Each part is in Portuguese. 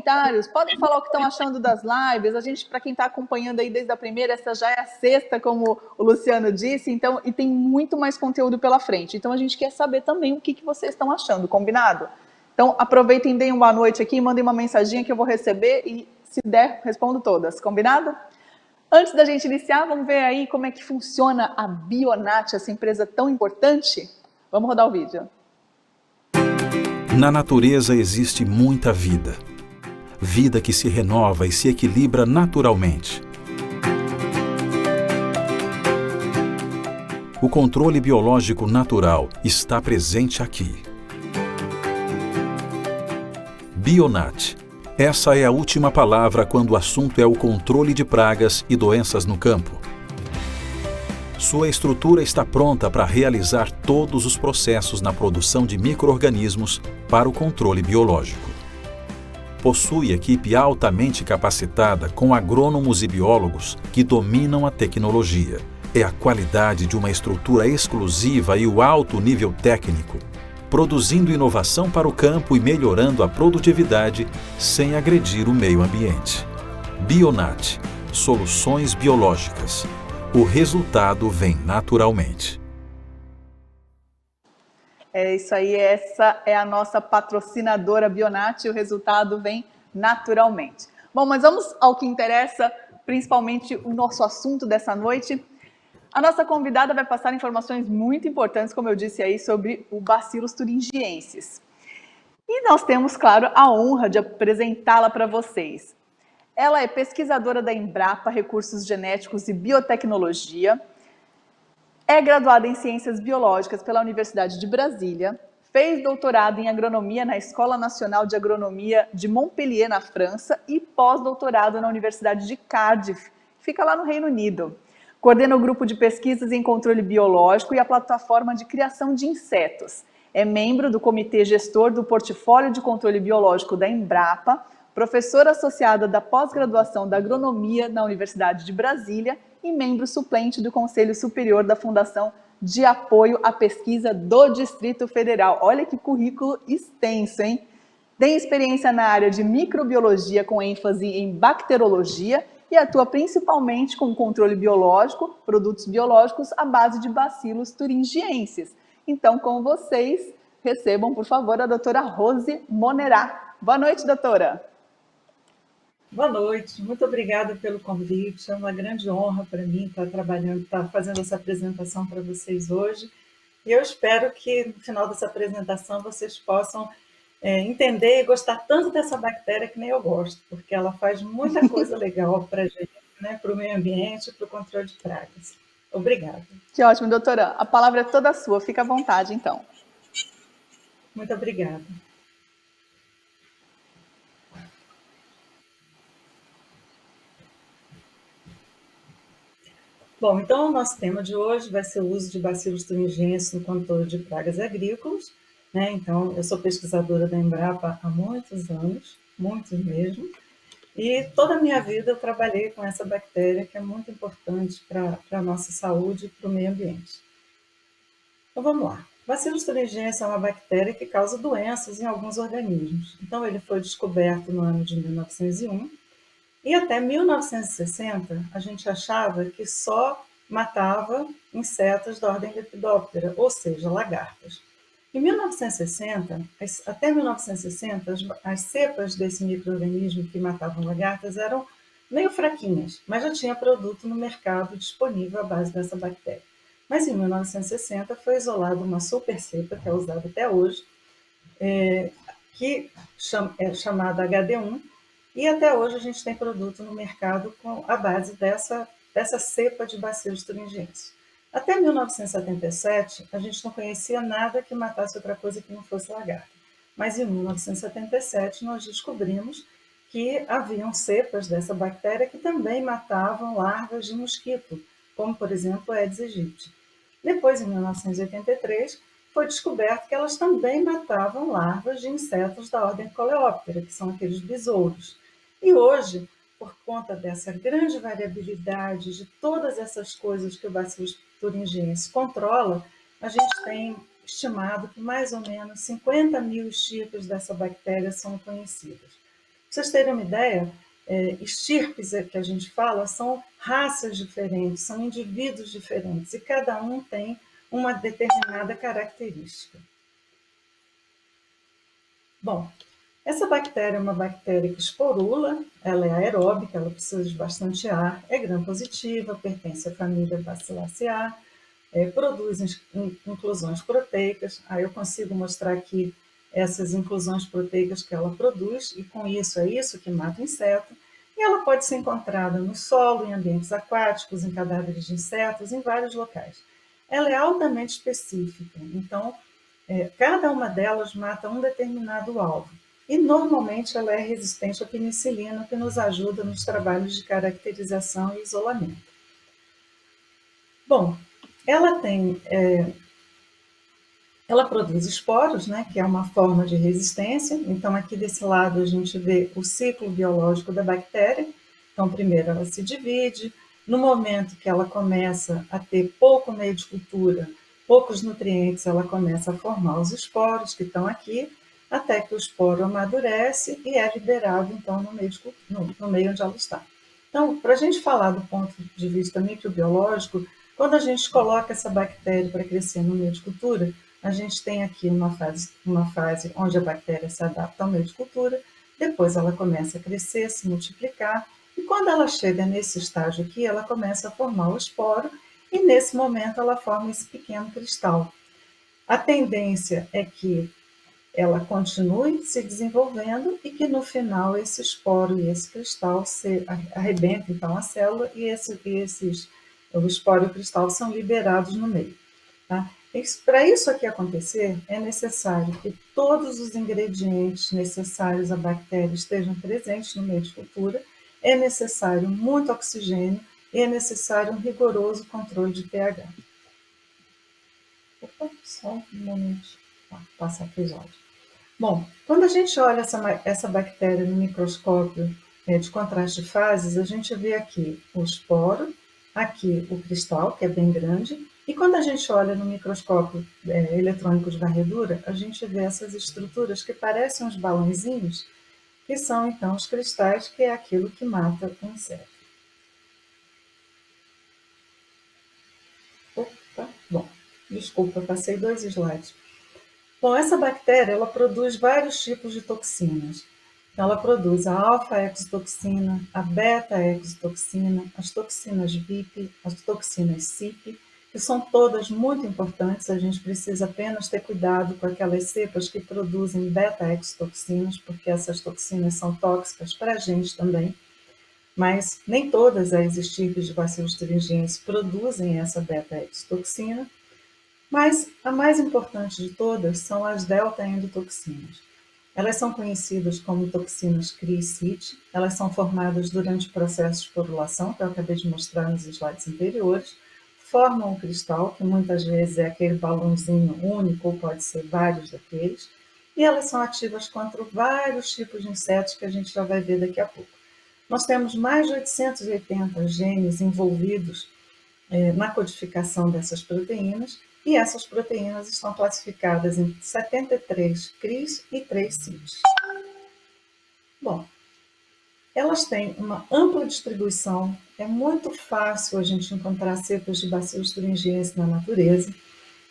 comentários, podem falar o que estão achando das lives. A gente, para quem está acompanhando aí desde a primeira, essa já é a sexta, como o Luciano disse, então, e tem muito mais conteúdo pela frente. Então a gente quer saber também o que vocês estão achando, combinado? Então aproveitem, deem uma boa noite aqui, mandem uma mensaginha que eu vou receber e, se der, respondo todas, combinado? Antes da gente iniciar, vamos ver aí como é que funciona a Bionat, essa empresa tão importante? Vamos rodar o vídeo. Na natureza existe muita vida. Vida que se renova e se equilibra naturalmente. O controle biológico natural está presente aqui. Bionat. Essa é a última palavra quando o assunto é o controle de pragas e doenças no campo. Sua estrutura está pronta para realizar todos os processos na produção de micro-organismos para o controle biológico. Possui equipe altamente capacitada com agrônomos e biólogos que dominam a tecnologia. É a qualidade de uma estrutura exclusiva e o alto nível técnico, produzindo inovação para o campo e melhorando a produtividade sem agredir o meio ambiente. Bionat. Soluções biológicas. O resultado vem naturalmente. É isso aí, essa é a nossa patrocinadora Bionat e o resultado vem naturalmente. Bom, mas vamos ao que interessa, principalmente o nosso assunto dessa noite. A nossa convidada vai passar informações muito importantes, como eu disse aí, sobre o Bacillus thuringiensis. E nós temos, claro, a honra de apresentá-la para vocês. Ela é pesquisadora da Embrapa Recursos Genéticos e Biotecnologia, é graduada em Ciências Biológicas pela Universidade de Brasília, fez doutorado em Agronomia na Escola Nacional de Agronomia de Montpellier, na França, e pós-doutorado na Universidade de Cardiff, que fica lá no Reino Unido. Coordena o grupo de pesquisas em controle biológico e a plataforma de criação de insetos. É membro do comitê gestor do portfólio de controle biológico da Embrapa, professora associada da pós-graduação da Agronomia na Universidade de Brasília e membro suplente do Conselho Superior da Fundação de Apoio à Pesquisa do Distrito Federal. Olha que currículo extenso, hein? Tem experiência na área de microbiologia com ênfase em bacterologia e atua principalmente com controle biológico, produtos biológicos à base de Bacillus thuringiensis. Então, com vocês, recebam, por favor, a doutora Rose Monerá. Boa noite, doutora. Boa noite, muito obrigada pelo convite, é uma grande honra para mim estar fazendo essa apresentação para vocês hoje, e eu espero que no final dessa apresentação vocês possam entender e gostar tanto dessa bactéria que nem eu gosto, porque ela faz muita coisa legal para a gente, né, para o meio ambiente e para o controle de pragas. Obrigada. Que ótimo, doutora, a palavra é toda sua, fica à vontade então. Muito obrigada. Bom, então o nosso tema de hoje vai ser o uso de Bacillus thuringiensis no controle de pragas agrícolas, né? Então, eu sou pesquisadora da Embrapa há muitos anos, muitos mesmo, e toda a minha vida eu trabalhei com essa bactéria que é muito importante para a nossa saúde e para o meio ambiente. Então, vamos lá. Bacillus thuringiensis é uma bactéria que causa doenças em alguns organismos. Então, ele foi descoberto no ano de 1901, e até 1960, a gente achava que só matava insetos da ordem Lepidoptera, ou seja, lagartas. Em 1960, até 1960, as cepas desse micro-organismo que matavam lagartas eram meio fraquinhas, mas já tinha produto no mercado disponível à base dessa bactéria. Mas em 1960 foi isolada uma super cepa, que é usada até hoje, que é chamada HD1, e até hoje a gente tem produto no mercado com a base dessa cepa de Bacillus thuringiensis. Até 1977, a gente não conhecia nada que matasse outra coisa que não fosse lagarta. Mas em 1977, nós descobrimos que haviam cepas dessa bactéria que também matavam larvas de mosquito, como, por exemplo, Aedes aegypti. Depois, em 1983, foi descoberto que elas também matavam larvas de insetos da ordem Coleóptera, que são aqueles besouros. E hoje, por conta dessa grande variabilidade de todas essas coisas que o Bacillus thuringiensis controla, a gente tem estimado que mais ou menos 50 mil tipos dessa bactéria são conhecidos. vocês terem uma ideia, estirpes que a gente fala são raças diferentes, são indivíduos diferentes, e cada um tem uma determinada característica. Bom, essa bactéria é uma bactéria que esporula, ela é aeróbica, ela precisa de bastante ar, é gram-positiva, pertence à família Bacilliaceae, produz inclusões proteicas. Aí eu consigo mostrar aqui essas inclusões proteicas que ela produz, e com isso é isso que mata o inseto. E ela pode ser encontrada no solo, em ambientes aquáticos, em cadáveres de insetos, em vários locais. Ela é altamente específica, então cada uma delas mata um determinado alvo. E normalmente ela é resistente à penicilina, que nos ajuda nos trabalhos de caracterização e isolamento. Bom, ela produz esporos, né, que é uma forma de resistência. Então, aqui desse lado a gente vê o ciclo biológico da bactéria. Então, primeiro ela se divide. No momento que ela começa a ter pouco meio de cultura, poucos nutrientes, ela começa a formar os esporos que estão aqui, até que o esporo amadurece e é liberado, então, no meio onde ela está. Então, para a gente falar do ponto de vista microbiológico, quando a gente coloca essa bactéria para crescer no meio de cultura, a gente tem aqui uma fase onde a bactéria se adapta ao meio de cultura, depois ela começa a crescer, se multiplicar, e quando ela chega nesse estágio aqui, ela começa a formar o esporo, e nesse momento ela forma esse pequeno cristal. A tendência é que ela continue se desenvolvendo e que no final esse esporo e esse cristal se arrebentem então a célula e o esporo e o cristal são liberados no meio. Tá? Para isso aqui acontecer, é necessário que todos os ingredientes necessários à bactéria estejam presentes no meio de cultura, é necessário muito oxigênio e é necessário um rigoroso controle de pH. Opa, só um momento, passa aqui o áudio. Bom, quando a gente olha essa bactéria no microscópio de contraste de fases, a gente vê aqui o esporo, aqui o cristal, que é bem grande, e quando a gente olha no microscópio eletrônico de varredura, a gente vê essas estruturas que parecem uns balãozinhos, que são então os cristais, que é aquilo que mata o inseto. Opa, bom, desculpa, passei 2 slides. Bom, essa bactéria ela produz vários tipos de toxinas. Então, ela produz a alfa-exotoxina, a beta-exotoxina, as toxinas VIP, as toxinas CYP, que são todas muito importantes. A gente precisa apenas ter cuidado com aquelas cepas que produzem beta-exotoxinas, porque essas toxinas são tóxicas para a gente também. Mas nem todas as estirpes de Bacillus thuringiensis produzem essa beta-exotoxina. Mas a mais importante de todas são as delta-endotoxinas. Elas são conhecidas como toxinas Cri e Cit. Elas são formadas durante o processo de sporulação, que eu acabei de mostrar nos slides anteriores, formam um cristal, que muitas vezes é aquele balãozinho único, ou pode ser vários daqueles, e elas são ativas contra vários tipos de insetos que a gente já vai ver daqui a pouco. Nós temos mais de 880 genes envolvidos na codificação dessas proteínas, e essas proteínas estão classificadas em 73 Cris e 3 Cits. Bom, elas têm uma ampla distribuição, é muito fácil a gente encontrar cepas de Bacillus thuringiensis na natureza.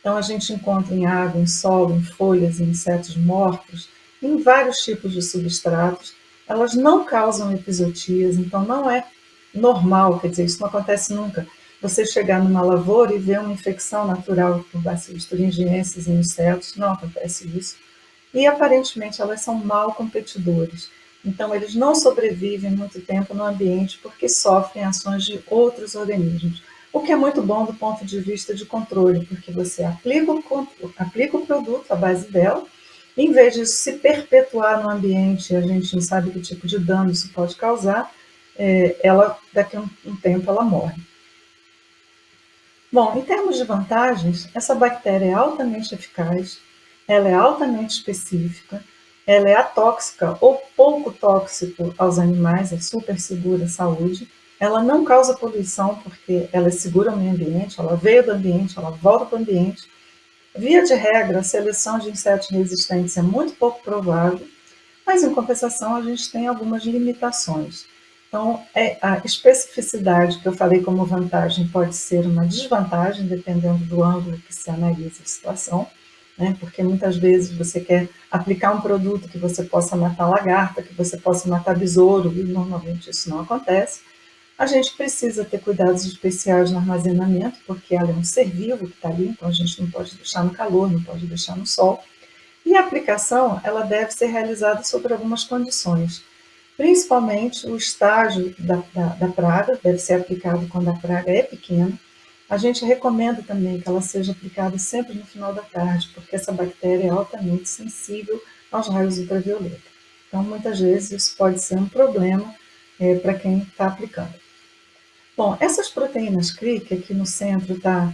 Então a gente encontra em água, em solo, em folhas, em insetos mortos, em vários tipos de substratos. Elas não causam epizootias, então não é normal, quer dizer, isso não acontece nunca. Você chegar numa lavoura e ver uma infecção natural por Bacillus thuringiensis em insetos, não acontece isso. E aparentemente elas são mal competidores. Então eles não sobrevivem muito tempo no ambiente porque sofrem ações de outros organismos. O que é muito bom do ponto de vista de controle, porque você aplica o produto à base dela, e em vez de se perpetuar no ambiente, a gente não sabe que tipo de dano isso pode causar, daqui a um tempo ela morre. Bom, em termos de vantagens, essa bactéria é altamente eficaz, ela é altamente específica, ela é atóxica ou pouco tóxica aos animais, é super segura à saúde, ela não causa poluição porque ela é segura ao meio ambiente, ela veio do ambiente, ela volta para o ambiente. Via de regra, a seleção de insetos resistentes é muito pouco provável. mas em compensação a gente tem algumas limitações. Então, a especificidade que eu falei como vantagem pode ser uma desvantagem, dependendo do ângulo que se analisa a situação, né? Porque muitas vezes você quer aplicar um produto que você possa matar lagarta, que você possa matar besouro, e normalmente isso não acontece. A gente precisa ter cuidados especiais no armazenamento, porque ela é um ser vivo que está ali, então a gente não pode deixar no calor, não pode deixar no sol. E a aplicação, ela deve ser realizada sob algumas condições. Principalmente o estágio da praga, deve ser aplicado quando a praga é pequena. A gente recomenda também que ela seja aplicada sempre no final da tarde, porque essa bactéria é altamente sensível aos raios ultravioleta. Então, muitas vezes, isso pode ser um problema para quem está aplicando. Bom, essas proteínas CRI, que aqui no centro está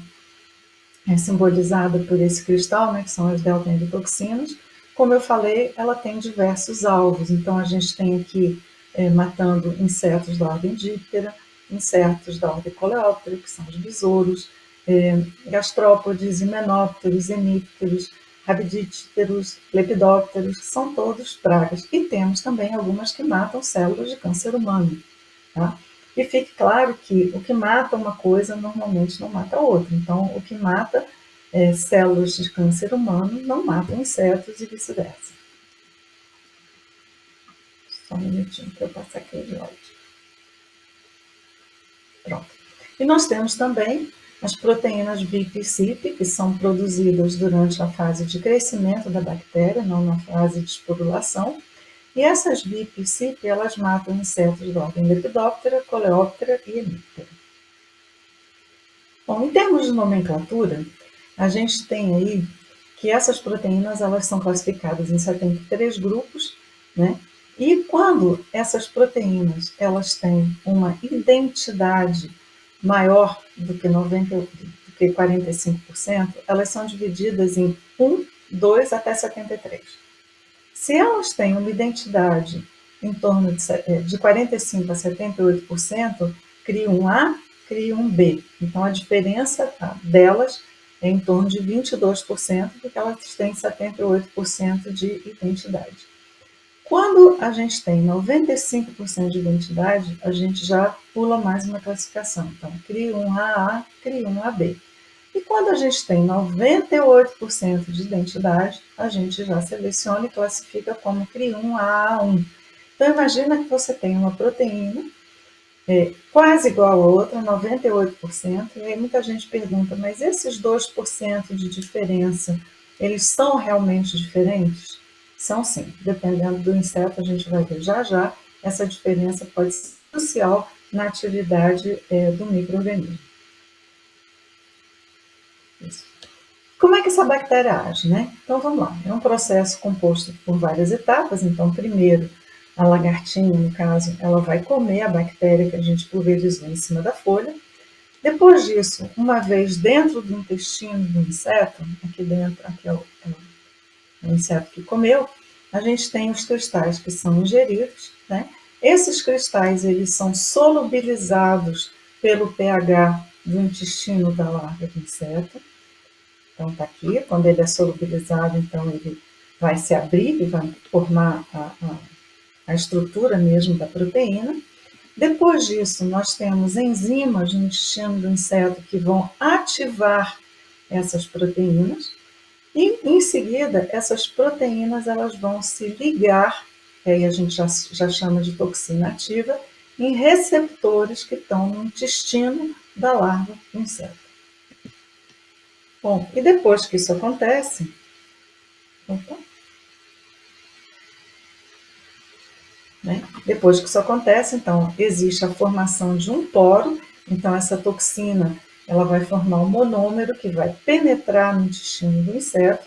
simbolizada por esse cristal, né, que são as delta-endotoxinas, como eu falei, ela tem diversos alvos. Então, a gente tem aqui matando insetos da ordem díptera, insetos da ordem coleóptera, que são os besouros, gastrópodes, himenópteros, hemípteros, rabidípteros, lepidópteros, que são todos pragas. E temos também algumas que matam células de câncer humano. Tá? E fique claro que o que mata uma coisa normalmente não mata a outra. Então, o que mata células de câncer humano não mata insetos e vice-versa. Só um minutinho para eu passar aqui o slide. Pronto. E nós temos também as proteínas VIP e CIP, que são produzidas durante a fase de crescimento da bactéria, não na fase de esporulação. E essas VIP e CIP, elas matam insetos da ordem Lepidóptera, Coleóptera e Hemíptera. Bom, em termos de nomenclatura, a gente tem aí que essas proteínas elas são classificadas em 73 grupos, né? E quando essas proteínas elas têm uma identidade maior do que 45%, elas são divididas em 1, 2 até 73. Se elas têm uma identidade em torno de 45% a 78%, cria um A, cria um B. Então, a diferença delas é em torno de 22%, porque elas têm 78% de identidade. Quando a gente tem 95% de identidade, a gente já pula mais uma classificação. Então, cria um AA, cria um AB. E quando a gente tem 98% de identidade, a gente já seleciona e classifica como CRI1 AA1. Então, imagina que você tem uma proteína quase igual a outra, 98%, e aí muita gente pergunta, mas esses 2% de diferença, eles são realmente diferentes? São sim, dependendo do inseto, a gente vai ver já já, essa diferença pode ser crucial na atividade do micro-organismo. Como é que essa bactéria age, né? Então vamos lá, é um processo composto por várias etapas. Então, primeiro, a lagartinha, no caso, ela vai comer a bactéria que a gente pulverizou em cima da folha. Depois disso, uma vez dentro do intestino do inseto, aqui dentro, aqui é o inseto que comeu, a gente tem os cristais que são ingeridos, né? Esses cristais, eles são solubilizados pelo pH do intestino da larva do inseto. Então, está aqui, quando ele é solubilizado, então ele vai se abrir e vai formar a estrutura mesmo da proteína. Depois disso, nós temos enzimas no intestino do inseto que vão ativar essas proteínas. E, em seguida, essas proteínas elas vão se ligar, que aí a gente já chama de toxina ativa, em receptores que estão no intestino da larva do inseto. Bom, e depois que isso acontece, depois que isso acontece, então, existe a formação de um poro, então essa toxina ela vai formar um monômero que vai penetrar no intestino do inseto.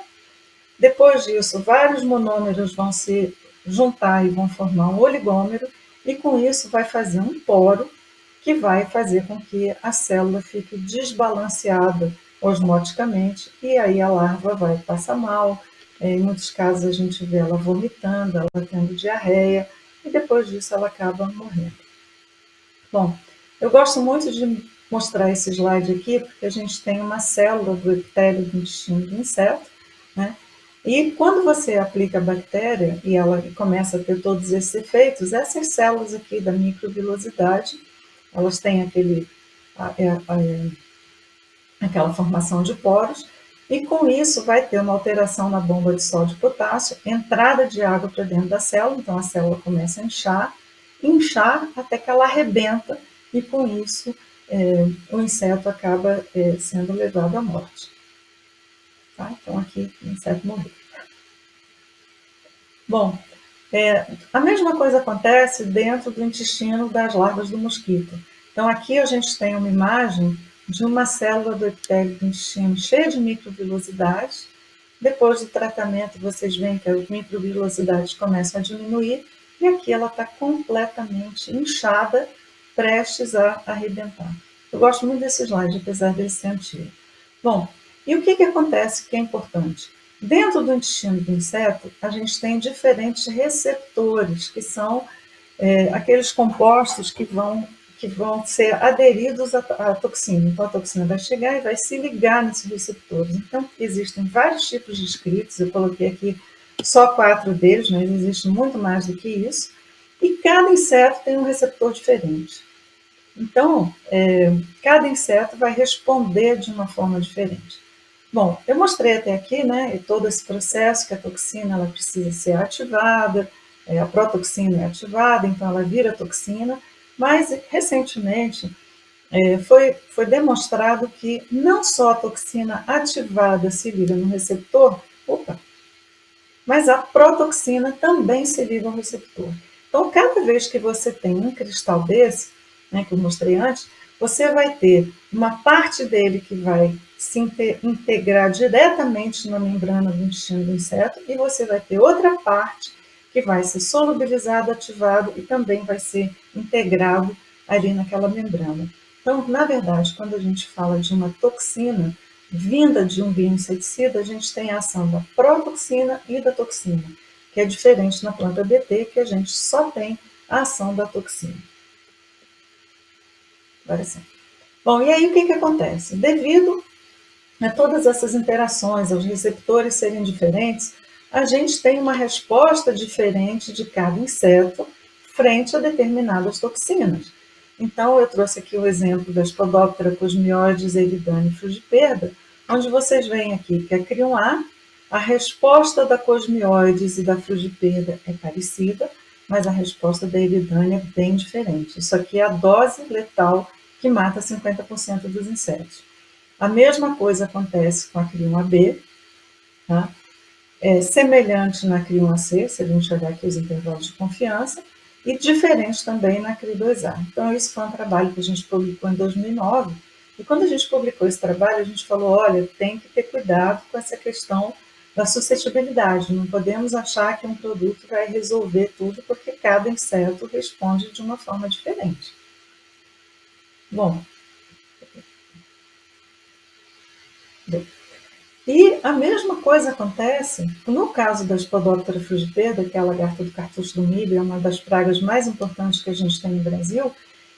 Depois disso, vários monômeros vão se juntar e vão formar um oligômero, e com isso vai fazer um poro que vai fazer com que a célula fique desbalanceada osmoticamente, e aí a larva vai passar mal. Em muitos casos a gente vê ela vomitando, ela tendo diarreia, e depois disso ela acaba morrendo. Bom, eu gosto muito de mostrar esse slide aqui, porque a gente tem uma célula do epitélio do intestino do inseto, né? E quando você aplica a bactéria e ela começa a ter todos esses efeitos, essas células aqui da microvilosidade, elas têm aquela formação de poros, e com isso vai ter uma alteração na bomba de sódio e potássio, entrada de água para dentro da célula, então a célula começa a inchar até que ela arrebenta, e com isso o inseto acaba sendo levado à morte. Tá? Então aqui o inseto morreu. Bom, a mesma coisa acontece dentro do intestino das larvas do mosquito. Então aqui a gente tem uma imagem de uma célula do epitélio do intestino cheia de microvilosidades. Depois do tratamento, vocês veem que as microvilosidades começam a diminuir e aqui ela está completamente inchada, prestes a arrebentar. Eu gosto muito desse slide, apesar dele ser antigo. Bom, e o que acontece que é importante? Dentro do intestino do inseto, a gente tem diferentes receptores, que são aqueles compostos que vão ser aderidos à toxina. Então, a toxina vai chegar e vai se ligar nesses receptores. Então, existem vários tipos descritos, eu coloquei aqui só 4 deles, mas existe muito mais do que isso, e cada inseto tem um receptor diferente. Então, cada inseto vai responder de uma forma diferente. Bom, eu mostrei até aqui, né, todo esse processo que a toxina ela precisa ser ativada, a protoxina é ativada, então ela vira toxina, mas recentemente foi demonstrado que não só a toxina ativada se liga no receptor, mas a protoxina também se liga ao receptor. Então, cada vez que você tem um cristal desse, né, que eu mostrei antes, você vai ter uma parte dele que vai se integrar diretamente na membrana do intestino do inseto e você vai ter outra parte que vai ser solubilizado, ativado e também vai ser integrado ali naquela membrana. Então, na verdade, quando a gente fala de uma toxina vinda de um bioinseticida, a gente tem a ação da protoxina e da toxina, que é diferente na planta BT, que a gente só tem a ação da toxina. Agora sim. Bom, e aí o que acontece? Devido a todas essas interações, aos receptores serem diferentes, a gente tem uma resposta diferente de cada inseto frente a determinadas toxinas. Então, eu trouxe aqui o exemplo da Spodoptera cosmioides, eridane e frugiperda, onde vocês veem aqui que a Crium a resposta da cosmioides e da frugiperda é parecida, mas a resposta da eridane é bem diferente. Isso aqui é a dose letal que mata 50% dos insetos. A mesma coisa acontece com a Crium AB, tá? É semelhante na Crium AC, se a gente olhar aqui os intervalos de confiança, e diferente também na CRI2A. Então, isso foi um trabalho que a gente publicou em 2009, e quando a gente publicou esse trabalho, a gente falou, olha, tem que ter cuidado com essa questão da suscetibilidade, não podemos achar que um produto vai resolver tudo, porque cada inseto responde de uma forma diferente. Bom, e a mesma coisa acontece no caso da Spodoptera frugiperda, que é a lagarta do cartucho do milho, é uma das pragas mais importantes que a gente tem no Brasil,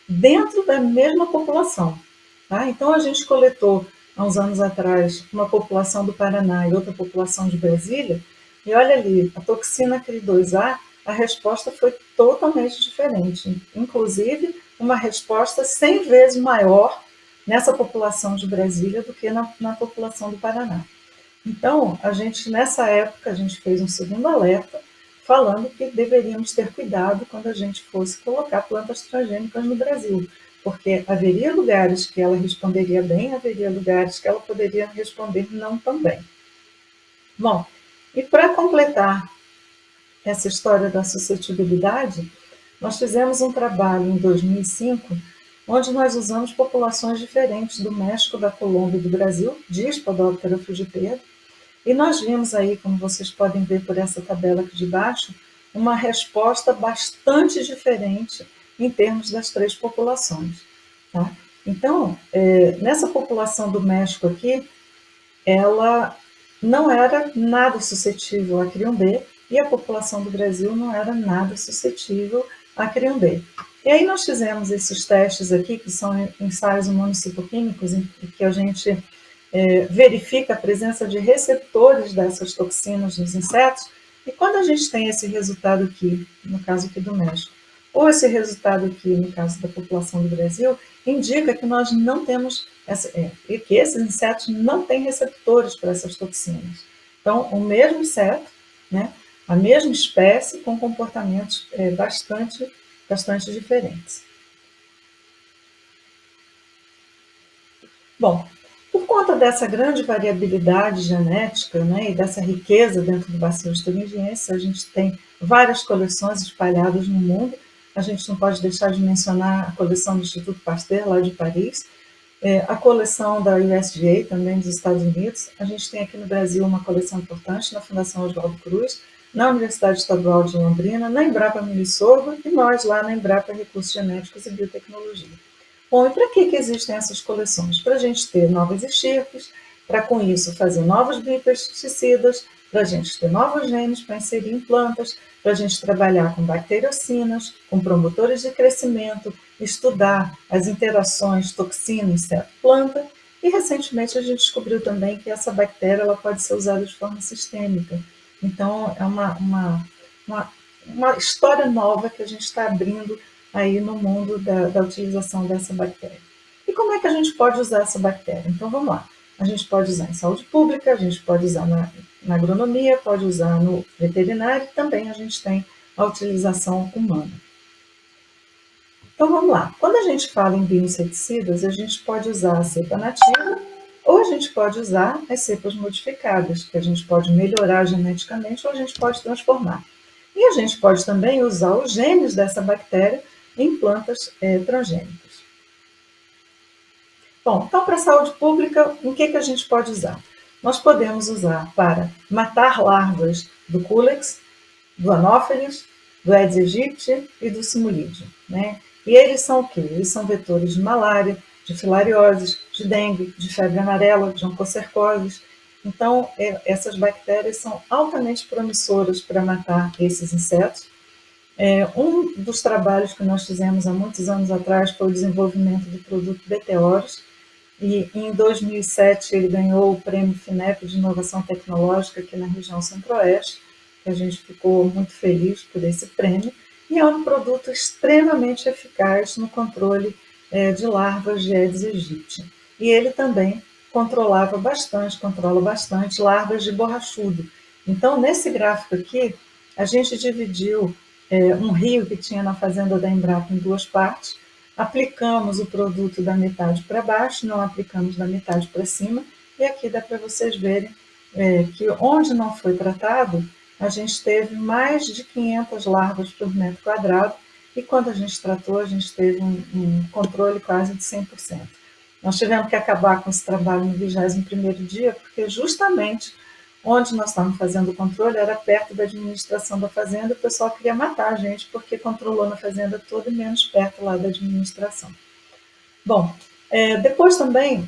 dentro da mesma população. Tá? Então, a gente coletou, há uns anos atrás, uma população do Paraná e outra população de Brasília, e olha ali, a toxina CRI2A, a resposta foi totalmente diferente. Inclusive, uma resposta 100 vezes maior nessa população de Brasília do que na população do Paraná. Então, nessa época, a gente fez um segundo alerta, falando que deveríamos ter cuidado quando a gente fosse colocar plantas transgênicas no Brasil, porque haveria lugares que ela responderia bem, haveria lugares que ela poderia responder não tão bem. Bom, e para completar essa história da suscetibilidade, nós fizemos um trabalho em 2005, onde nós usamos populações diferentes do México, da Colômbia e do Brasil, de Spodoptera frugiperda, e nós vimos aí, como vocês podem ver por essa tabela aqui de baixo, uma resposta bastante diferente em termos das 3 populações. Tá? Então, nessa população do México aqui, ela não era nada suscetível à Crium B, e a população do Brasil não era nada suscetível à Crium B. E aí nós fizemos esses testes aqui, que são ensaios imunocitoquímicos, em que a gente verifica a presença de receptores dessas toxinas nos insetos, e quando a gente tem esse resultado aqui, no caso aqui do México, ou esse resultado aqui, no caso da população do Brasil, indica que nós não temos, que esses insetos não têm receptores para essas toxinas. Então, o mesmo inseto, né, a mesma espécie, com comportamentos bastante diferentes. Bom, por conta dessa grande variabilidade genética, né, e dessa riqueza dentro do Bacillus thuringiensis, a gente tem várias coleções espalhadas no mundo. A gente não pode deixar de mencionar a coleção do Instituto Pasteur, lá de Paris, a coleção da USDA, também dos Estados Unidos. A gente tem aqui no Brasil uma coleção importante na Fundação Oswaldo Cruz, na Universidade Estadual de Londrina, na Embrapa Milho e Sorgo, e nós lá na Embrapa Recursos Genéticos e Biotecnologia. Bom, e para que existem essas coleções? Para a gente ter novas estirpes, para com isso fazer novos biopesticidas, para a gente ter novos genes para inserir em plantas, para a gente trabalhar com bacteriocinas, com promotores de crescimento, estudar as interações toxina, inseto, planta, e recentemente a gente descobriu também que essa bactéria ela pode ser usada de forma sistêmica. Então, é uma história nova que a gente está abrindo aí no mundo da utilização dessa bactéria. E como é que a gente pode usar essa bactéria? Então, vamos lá. A gente pode usar em saúde pública, a gente pode usar na agronomia, pode usar no veterinário, e também a gente tem a utilização humana. Então, vamos lá. Quando a gente fala em bioinseticidas, a gente pode usar a cepa nativa ou a gente pode usar as cepas modificadas, que a gente pode melhorar geneticamente ou a gente pode transformar. E a gente pode também usar os genes dessa bactéria em plantas transgênicas. Bom, então para a saúde pública, o que a gente pode usar? Nós podemos usar para matar larvas do Culex, do Anopheles, do Aedes aegypti e do Simulidium, né? E eles são o quê? Eles são vetores de malária, de filarioses, de dengue, de febre amarela, de oncocercoses. Então, essas bactérias são altamente promissoras para matar esses insetos. Um dos trabalhos que nós fizemos há muitos anos atrás foi o desenvolvimento do produto Beteoros, e em 2007 ele ganhou o prêmio FINEP de Inovação Tecnológica aqui na região Centro-Oeste, que a gente ficou muito feliz por esse prêmio, e é um produto extremamente eficaz no controle de larvas de Aedes aegypti. E ele também controla bastante larvas de borrachudo. Então, nesse gráfico aqui, a gente dividiu um rio que tinha na fazenda da Embrapa em duas partes, aplicamos o produto da metade para baixo, não aplicamos da metade para cima, e aqui dá para vocês verem que onde não foi tratado, a gente teve mais de 500 larvas por metro quadrado, e quando a gente tratou, a gente teve um controle quase de 100%. Nós tivemos que acabar com esse trabalho no 21º dia, porque justamente onde nós estávamos fazendo o controle era perto da administração da fazenda, e o pessoal queria matar a gente, porque controlou na fazenda toda e menos perto lá da administração. Bom, depois também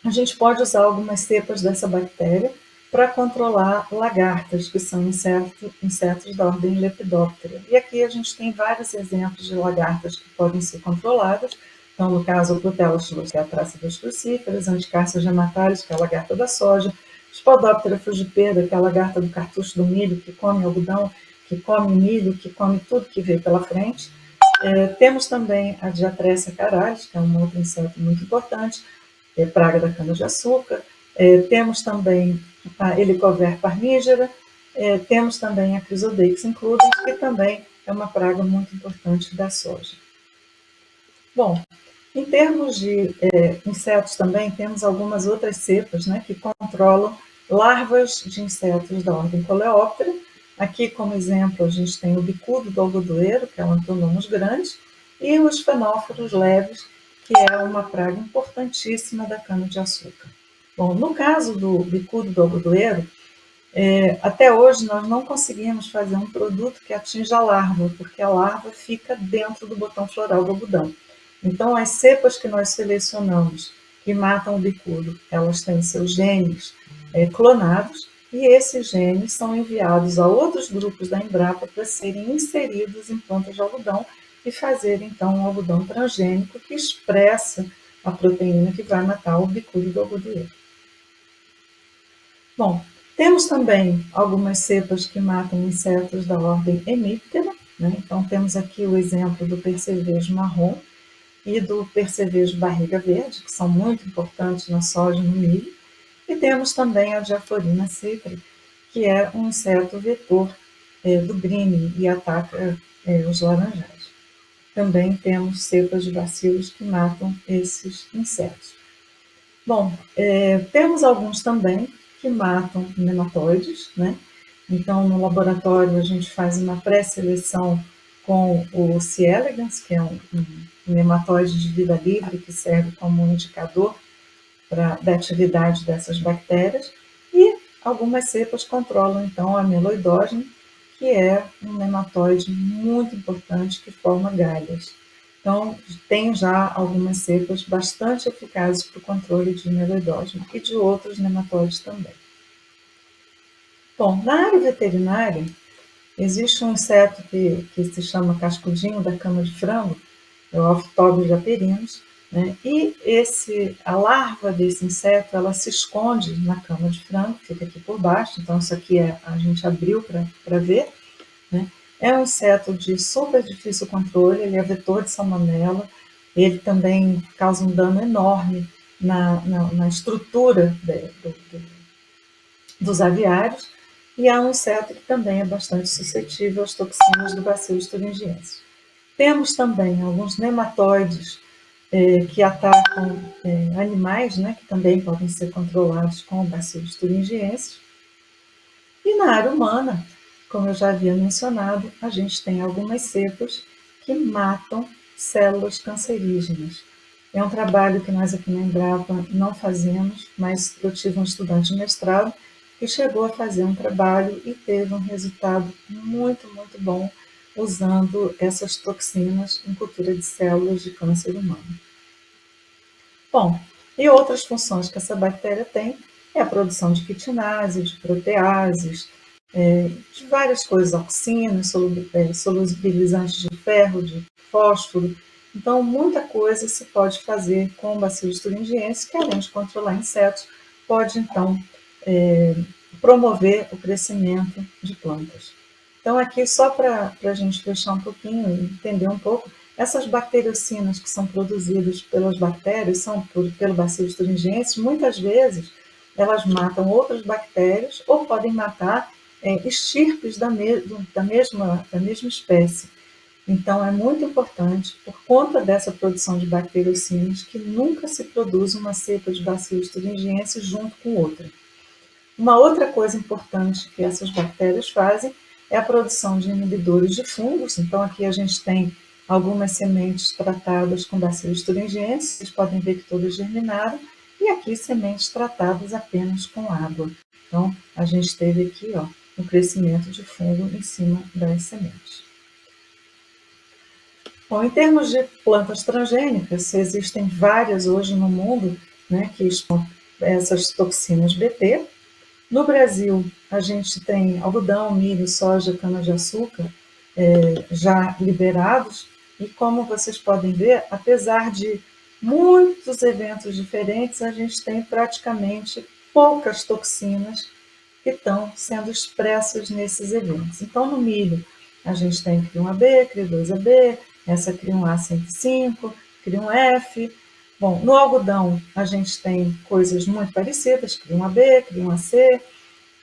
a gente pode usar algumas cepas dessa bactéria para controlar lagartas, que são insetos da ordem Lepidoptera. E aqui a gente tem vários exemplos de lagartas que podem ser controladas. Então, no caso, o Protelostulus, que é a traça das crucíferas, Anticarcia gematalis, que é a lagarta da soja, Spodoptera frugipeda, que é a lagarta do cartucho do milho, que come algodão, que come milho, que come tudo que vê pela frente. Temos também a Diatrecia caralis, que é um outro inseto muito importante, praga da cana-de-açúcar. Temos também a Helicover parmígera, temos também a Chrysodeix includens, que também é uma praga muito importante da soja. Bom, em termos de insetos também, temos algumas outras cepas, né, que controlam larvas de insetos da ordem Coleóptera. Aqui, como exemplo, a gente tem o bicudo do algodoeiro, que é um Antonomus grande, e os fenóforos leves, que é uma praga importantíssima da cana-de-açúcar. Bom, no caso do bicudo do algodoeiro, até hoje nós não conseguimos fazer um produto que atinja a larva, porque a larva fica dentro do botão floral do algodão. Então, as cepas que nós selecionamos que matam o bicudo, elas têm seus genes clonados, e esses genes são enviados a outros grupos da Embrapa para serem inseridos em plantas de algodão e fazer, então, um algodão transgênico que expressa a proteína que vai matar o bicudo do algodoeiro. Bom, temos também algumas cepas que matam insetos da ordem hemíptera, né? Então temos aqui o exemplo do percevejo marrom e do percevejo barriga verde, que são muito importantes na soja e no milho. E temos também a Diaphorina cipri, que é um inseto vetor do grime e ataca os laranjais. Também temos cepas de bacilos que matam esses insetos. Bom, temos alguns também que matam nematóides, né? Então, no laboratório, a gente faz uma pré-seleção com o C. elegans, que é um nematóide de vida livre, que serve como um indicador da atividade dessas bactérias, e algumas cepas controlam, então, a meloidógene, que é um nematóide muito importante que forma galhas. Então, tem já algumas cepas bastante eficazes para o controle de meloidógene e de outros nematóides também. Bom, na área veterinária, existe um inseto que se chama cascudinho da cama de frango, é o Ophthobius japerinus, né? E a larva desse inseto, ela se esconde na cama de frango, fica aqui por baixo, então isso aqui a gente abriu para ver, né? É um inseto de super difícil controle, ele é vetor de salmonela, ele também causa um dano enorme na estrutura dos aviários, e é um inseto que também é bastante suscetível às toxinas do Bacillus thuringiensis. Temos também alguns nematóides que atacam animais, né, que também podem ser controlados com o Bacillus thuringiensis. E na área humana, como eu já havia mencionado, a gente tem algumas cepas que matam células cancerígenas. É um trabalho que nós aqui na Embrapa não fazemos, mas eu tive um estudante de mestrado que chegou a fazer um trabalho e teve um resultado muito, muito bom usando essas toxinas em cultura de células de câncer humano. Bom, e outras funções que essa bactéria tem é a produção de quitinase, de proteases, de várias coisas, auxinas, solubilizantes de ferro, de fósforo. Então, muita coisa se pode fazer com o Bacillus thuringiensis, que além de controlar insetos, pode então promover o crescimento de plantas. Então, aqui só para a gente fechar um pouquinho e entender um pouco, essas bacteriocinas que são produzidas pelas bactérias, pelo Bacillus thuringiensis, muitas vezes elas matam outras bactérias ou podem matar estirpes da mesma espécie. Então, é muito importante, por conta dessa produção de bacteriocinas, que nunca se produza uma cepa de Bacillus thuringiensis junto com outra. Uma outra coisa importante que essas bactérias fazem é a produção de inibidores de fungos. Então, aqui a gente tem algumas sementes tratadas com Bacillus thuringiensis, vocês podem ver que todas germinaram, e aqui sementes tratadas apenas com água. Então, a gente teve aqui o crescimento de fungo em cima das sementes. Bom, em termos de plantas transgênicas, existem várias hoje no mundo, né, que estão essas toxinas Bt. No Brasil, a gente tem algodão, milho, soja, cana-de-açúcar já liberados, e como vocês podem ver, apesar de muitos eventos diferentes, a gente tem praticamente poucas toxinas que estão sendo expressas nesses eventos. Então, no milho, a gente tem CRI1AB, CRI2AB, essa CRI1A105, CRI1F. Bom, no algodão, a gente tem coisas muito parecidas, CRI1AB, CRI1AC,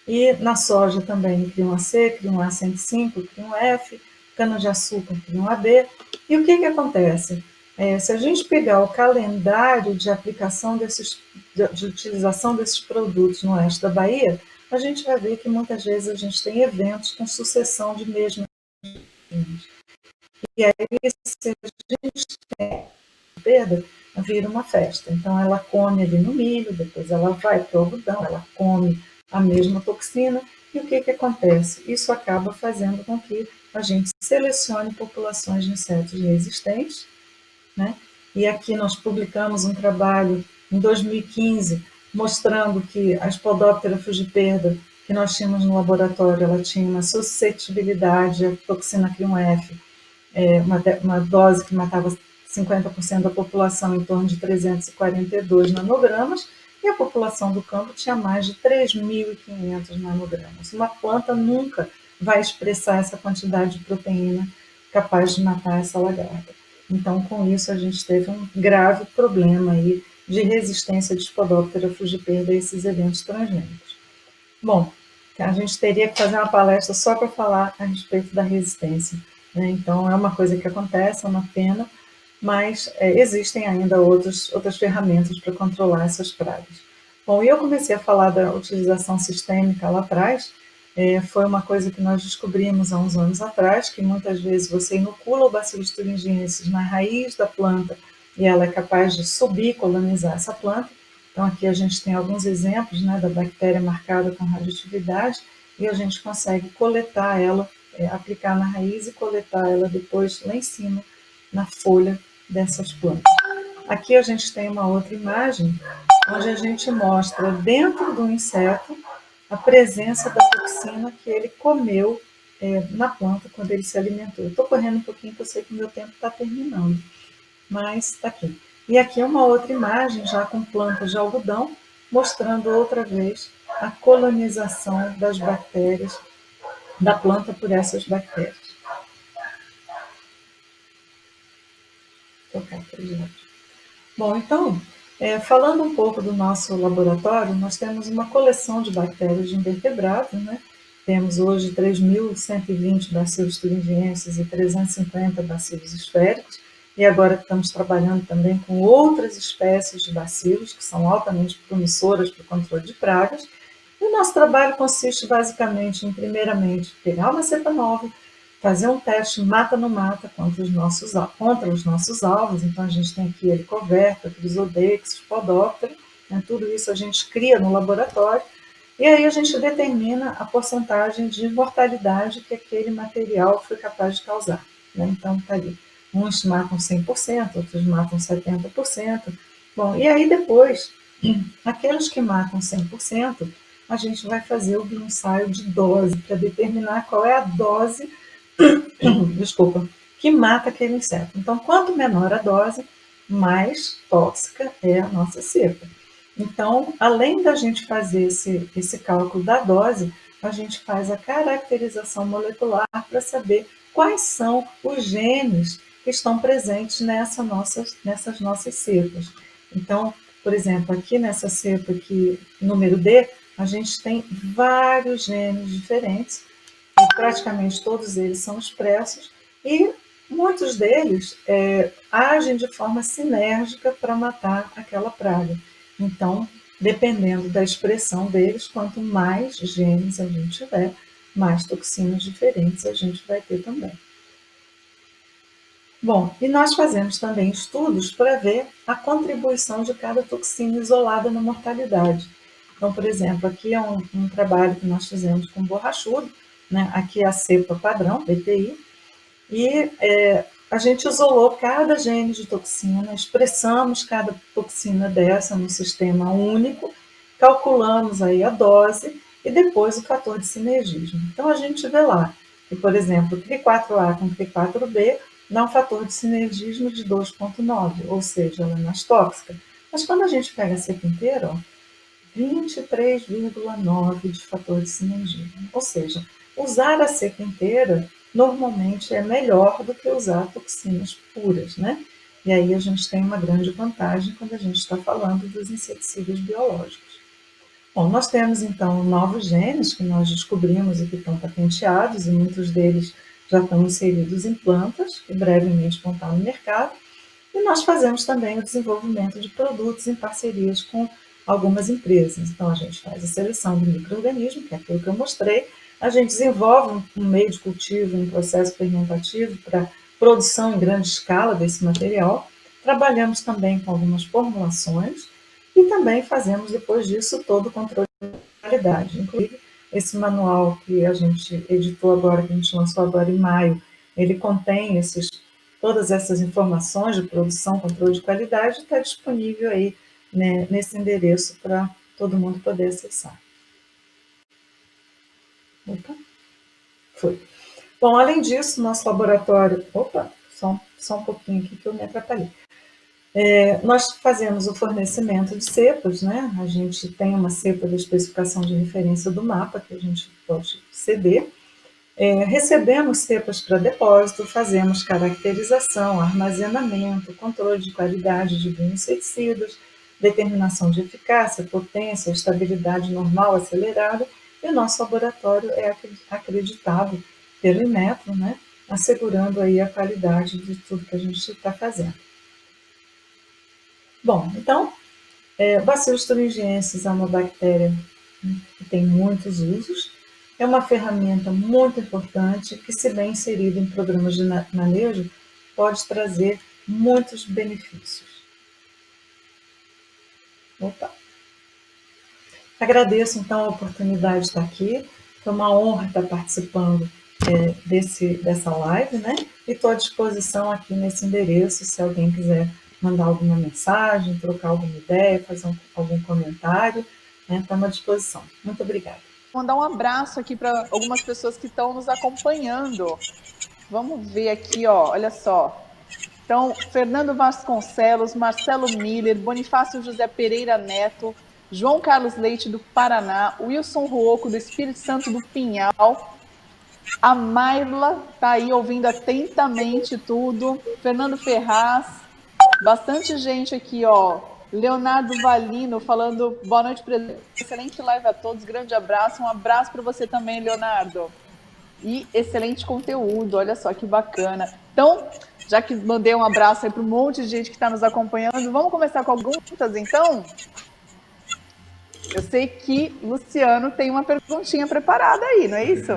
e na soja também, CRI1AC, CRI1A105, CRI1F, cana-de-açúcar, CRI1AB. E o que acontece? Se a gente pegar o calendário de aplicação de utilização desses produtos no oeste da Bahia, a gente vai ver que muitas vezes a gente tem eventos com sucessão de mesmas. E aí, se a gente tem perda, vira uma festa. Então, ela come ali no milho, depois ela vai para o algodão, ela come a mesma toxina, e o que acontece? Isso acaba fazendo com que a gente selecione populações de insetos resistentes, né? E aqui nós publicamos um trabalho em 2015 mostrando que a Spodoptera frugiperda que nós tínhamos no laboratório, ela tinha uma suscetibilidade à toxina CRI1F, uma dose que matava 50% da população, em torno de 342 nanogramas, e a população do campo tinha mais de 3.500 nanogramas. Uma planta nunca vai expressar essa quantidade de proteína capaz de matar essa lagarta. Então, com isso, a gente teve um grave problema aí de resistência de Spodoptera frugiperda a esses eventos transgênicos. Bom, a gente teria que fazer uma palestra só para falar a respeito da resistência, né? Então, é uma coisa que acontece, é uma pena, mas existem ainda outras ferramentas para controlar essas pragas. Bom, e eu comecei a falar da utilização sistêmica lá atrás, foi uma coisa que nós descobrimos há uns anos atrás, que muitas vezes você inocula o Bacillus thuringiensis na raiz da planta e ela é capaz de subir e colonizar essa planta. Então, aqui a gente tem alguns exemplos, né, da bactéria marcada com radioatividade e a gente consegue coletar ela, aplicar na raiz e coletar ela depois lá em cima, na folha dessas plantas. Aqui a gente tem uma outra imagem, onde a gente mostra dentro do inseto a presença da toxina que ele comeu na planta quando ele se alimentou. Estou correndo um pouquinho, porque eu sei que o meu tempo está terminando, mas está aqui. E aqui uma outra imagem, já com plantas de algodão, mostrando outra vez a colonização das bactérias, da planta por essas bactérias. Vou tocar aqui, bom, então, falando um pouco do nosso laboratório, nós temos uma coleção de bactérias de invertebrados, né? Temos hoje 3.120 bacilos thuringienses e 350 bacilos esféricos, e agora estamos trabalhando também com outras espécies de bacilos que são altamente promissoras para o controle de pragas. E o nosso trabalho consiste basicamente em, primeiramente, pegar uma cepa nova, fazer um teste mata no mata contra os nossos alvos. Então, a gente tem aqui Helicoverpa, Chrysodex, Spodoptera, né? Tudo isso a gente cria no laboratório, e aí a gente determina a porcentagem de mortalidade que aquele material foi capaz de causar, né? Então, está ali. Uns matam 100%, outros matam 70%. Bom, e aí depois, aqueles que matam 100%, a gente vai fazer o ensaio de dose para determinar qual é a dose desculpa, que mata aquele inseto. Então, quanto menor a dose, mais tóxica é a nossa cepa. Então, além da gente fazer esse cálculo da dose, a gente faz a caracterização molecular para saber quais são os genes que estão presentes nessas nossas cepas. Então, por exemplo, aqui nessa cepa aqui, número D, a gente tem vários genes diferentes, e praticamente todos eles são expressos, e muitos deles agem de forma sinérgica para matar aquela praga. Então, dependendo da expressão deles, quanto mais genes a gente tiver, mais toxinas diferentes a gente vai ter também. Bom, e nós fazemos também estudos para ver a contribuição de cada toxina isolada na mortalidade. Então, por exemplo, aqui é um trabalho que nós fizemos com borrachudo, né? Aqui é a cepa padrão, BTI, e a gente isolou cada gene de toxina, expressamos cada toxina dessa no sistema único, calculamos aí a dose e depois o fator de sinergismo. Então, a gente vê lá que, por exemplo, Tri4A com Tri4B dá um fator de sinergismo de 2,9, ou seja, ela é mais tóxica. Mas quando a gente pega a cepa inteira, ó, 23,9 de fator de sinergismo. Ou seja, usar a cepa inteira normalmente é melhor do que usar toxinas puras, né? E aí a gente tem uma grande vantagem quando a gente está falando dos inseticidas biológicos. Bom, nós temos então novos genes que nós descobrimos e que estão patenteados, e muitos deles já estão inseridos em plantas, que brevemente vão estar no mercado. E nós fazemos também o desenvolvimento de produtos em parcerias com algumas empresas. Então, a gente faz a seleção do micro-organismo, que é aquilo que eu mostrei, a gente desenvolve um meio de cultivo, um processo fermentativo para produção em grande escala desse material, trabalhamos também com algumas formulações e também fazemos, depois disso, todo o controle de qualidade. Inclusive, esse manual que a gente editou agora, que a gente lançou agora em maio, ele contém todas essas informações de produção, controle de qualidade, está disponível aí, né, nesse endereço para todo mundo poder acessar. Opa, foi. Bom, além disso, nosso laboratório... Opa, só um pouquinho aqui que eu me atrapalhei. Nós fazemos o fornecimento de cepas, né? A gente tem uma cepa da especificação de referência do mapa que a gente pode ceder. Recebemos cepas para depósito, fazemos caracterização, armazenamento, controle de qualidade de bioinseticidas, determinação de eficácia, potência, estabilidade normal, acelerada, e o nosso laboratório é acreditado pelo Inmetro, né? Assegurando aí a qualidade de tudo que a gente está fazendo. Bom, então, Bacillus thuringiensis é uma bactéria que tem muitos usos, é uma ferramenta muito importante que, se bem inserida em programas de manejo, pode trazer muitos benefícios. Opa. Agradeço, então, a oportunidade de estar aqui. Foi uma honra estar participando dessa live, né? E estou à disposição aqui nesse endereço, se alguém quiser mandar alguma mensagem, trocar alguma ideia, fazer algum comentário, né? Estamos à disposição. Muito obrigada. Mandar um abraço aqui para algumas pessoas que estão nos acompanhando. Vamos ver aqui, ó, olha só. Então, Fernando Vasconcelos, Marcelo Miller, Bonifácio José Pereira Neto, João Carlos Leite do Paraná, Wilson Ruoco do Espírito Santo do Pinhal, a Maila está aí ouvindo atentamente tudo, Fernando Ferraz, bastante gente aqui, ó. Leonardo Valino falando boa noite, excelente live a todos, grande abraço, um abraço para você também, Leonardo. E excelente conteúdo, olha só que bacana. Então, já que mandei um abraço aí para um monte de gente que está nos acompanhando, vamos começar com algumas perguntas, então? Eu sei que Luciano tem uma perguntinha preparada aí, não é isso?